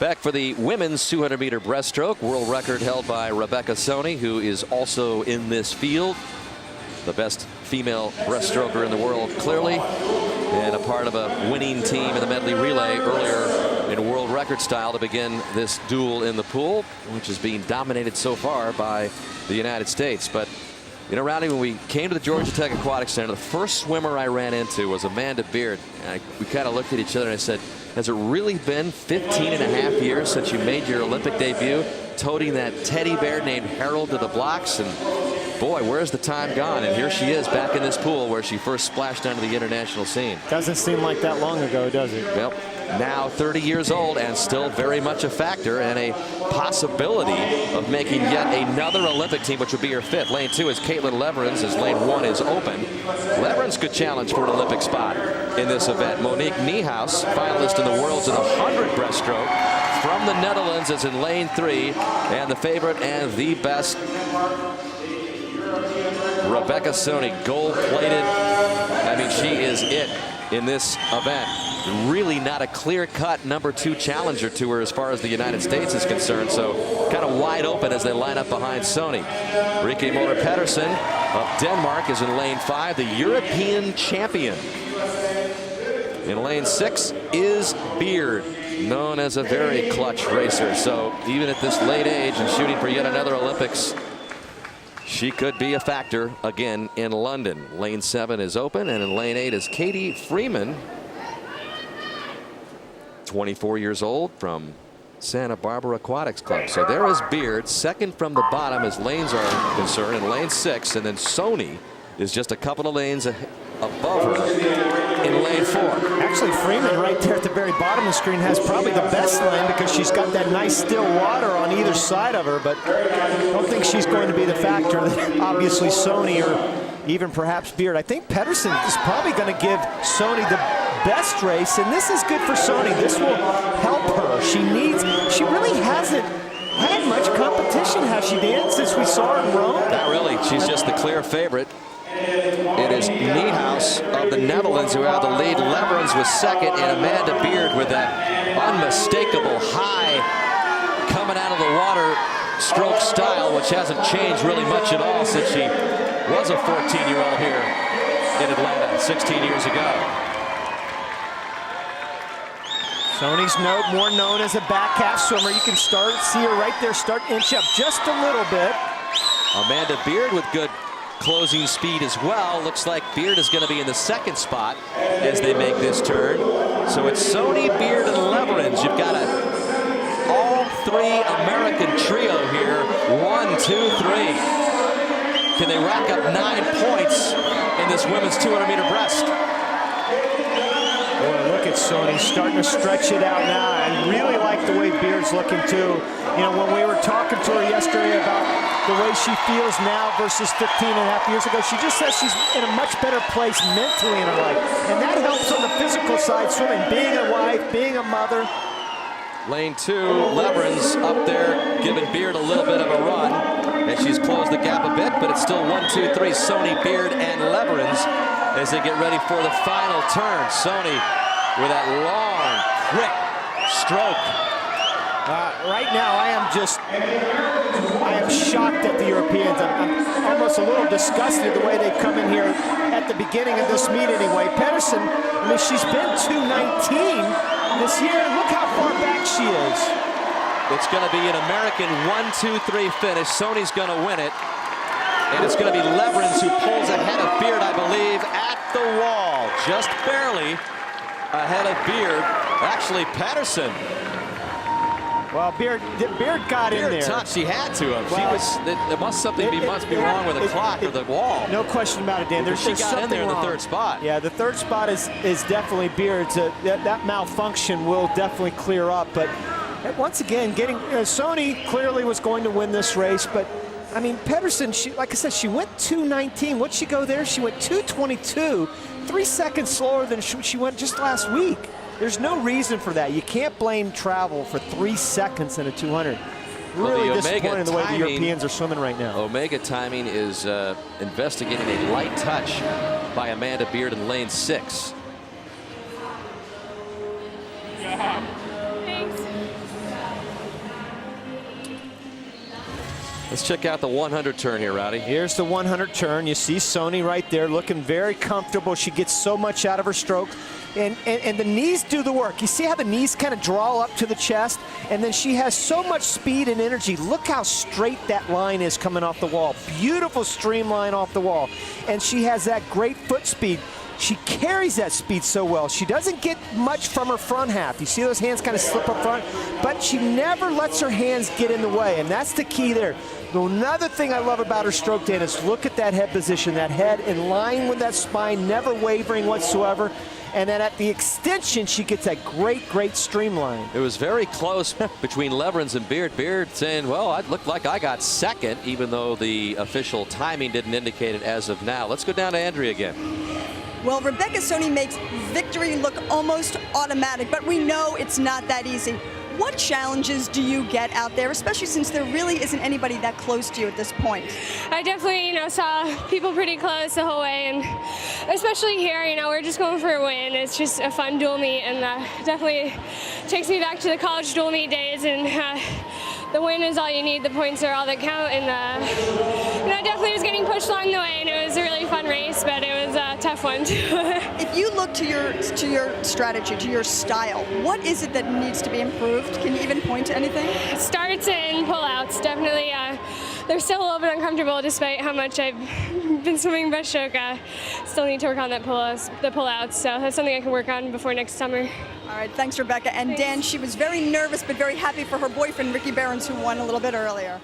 Back for the women's 200-meter breaststroke. World record held by Rebecca Soni, who is also in this field. The best female breaststroker in the world, clearly, and a part of a winning team in the medley relay earlier in world record style to begin this duel in the pool, which is being dominated so far by the United States. But you know, Rowdy, when we came to the Georgia Tech Aquatic Center, the first swimmer I ran into was Amanda Beard. And we kind of looked at each other and I said, has it really been 15 and a half years since you made your Olympic debut, toting that teddy bear named Harold to the blocks? And boy, where's the time gone? And here she is back in this pool where she first splashed onto the international scene. Doesn't seem like that long ago, does it? Well, now 30 years old and still very much a factor and a possibility of making yet another Olympic team, which would be her fifth. Lane 2 is Caitlin Leverins, as lane 1 is open. Leverins could challenge for an Olympic spot in this event. Monique Niehaus, finalist in the world's in 100 breaststroke from the Netherlands, is in lane 3, and the favorite and the best, Rebecca Soni, gold-plated. I mean, she is it in this event. Really not a clear-cut #2 challenger to her as far as the United States is concerned, so kind of wide open as they line up behind Soni. Rikke Møller Pedersen of Denmark is in lane 5, the European champion. In lane 6 is Beard, known as a very clutch racer, so even at this late age and shooting for yet another Olympics, she could be a factor again in London. Lane 7 is open, and in lane 8 is Katie Freeman, 24 years old, from Santa Barbara Aquatics Club. So there is Beard, second from the bottom as lanes are concerned, in lane 6, and then Soni is just a couple of lanes above her in lane 4. Actually, Freeman right there at the very bottom of the screen has probably the best lane because she's got that nice still water on either side of her, but I don't think she's going to be the factor that obviously Soni or even perhaps Beard. I think Pedersen is probably going to give Soni the best race, and this is good for Soni. This will help her. She really hasn't had much competition, has she, Dan, since we saw her in Rome? Not really. She's just the clear favorite. It is Niehaus of the Netherlands who had the lead. Leverins was second, and Amanda Beard with that unmistakable high coming out of the water stroke style, which hasn't changed really much at all since she was a 14-year-old here in Atlanta 16 years ago. Soni's more known as a back half swimmer. You can see her right there start to inch up just a little bit. Amanda Beard with good closing speed as well. Looks like Beard is going to be in the second spot as they make this turn. So it's Soni, Beard, and Leverins. You've got all three American trio here. 1, 2, 3. Can they rack up 9 points in this women's 200-meter breast? Boy, look at Soni starting to stretch it out now. I really like the way Beard's looking too. You know, when we were talking to her yesterday about the way she feels now versus 15 and a half years ago, she just says she's in a much better place mentally in her life. And that helps on the physical side, swimming, being a wife, being a mother. Lane 2, Leverins up there giving Beard a little bit of a run. And she's closed the gap a bit, but it's still 1, 2, 3, Soni, Beard, and Leverins as they get ready for the final turn. Soni with that long, quick stroke. Right now, I am shocked at the Europeans. I'm almost a little disgusted the way they've come in here at the beginning of this meet anyway. Pedersen, I mean, she's been 219 this year. Look how far back she is. It's going to be an American 1, 2, 3 finish. Soni's going to win it. And it's going to be Leverins who pulls ahead of Beard, I believe, at the wall. Just barely ahead of Beard. Actually, Pedersen. Well, Beard got in there. Touched. She had to have. Well, there must be wrong with the clock or the wall. No question about it, Dan. She got in there in the third spot. Yeah, the third spot is definitely Beard's. That malfunction will definitely clear up. But once again, Soni clearly was going to win this race, but I mean, Pedersen, like I said, she went 219. What'd she go there? She went 222, 3 seconds slower than she went just last week. There's no reason for that. You can't blame travel for 3 seconds in a 200. Really disappointing the way the Europeans are swimming right now. Omega timing is investigating a light touch by Amanda Beard in lane 6. Thanks. Let's check out the 100 turn here, Rowdy. Here's the 100 turn. You see Sony right there looking very comfortable. She gets so much out of her stroke. And the knees do the work. You see how the knees kind of draw up to the chest? And then she has so much speed and energy. Look how straight that line is coming off the wall. Beautiful streamline off the wall. And she has that great foot speed. She carries that speed so well. She doesn't get much from her front half. You see those hands kind of slip up front, but she never lets her hands get in the way, and that's the key there. Another thing I love about her stroke, Dan, is look at that head position. That head in line with that spine, never wavering whatsoever. And then at the extension, she gets that great streamline. It was very close between Leverins and Beard. Beard saying, well, it looked like I got second, even though the official timing didn't indicate it as of now. Let's go down to Andrea again. Well, Rebecca Soni makes victory look almost automatic, but we know it's not that easy. What challenges do you get out there, especially since there really isn't anybody that close to you at this point? I definitely, saw people pretty close the whole way, and especially here, we're just going for a win. It's just a fun dual meet, and definitely takes me back to the college dual meet days, and the win is all you need. The points are all that count, and I definitely was getting pushed along the way, and it was a really fun race, but it was a tough one too. If you look to your strategy, to your style, what is it that needs to be improved? Can you even point to anything? Starts and pullouts, definitely. They're still a little bit uncomfortable despite how much I've been swimming breaststroke. Still need to work on the pullouts, so that's something I can work on before next summer. All right, thanks, Rebecca. And Thanks. Dan, she was very nervous but very happy for her boyfriend, Ricky Behrens, who won a little bit earlier.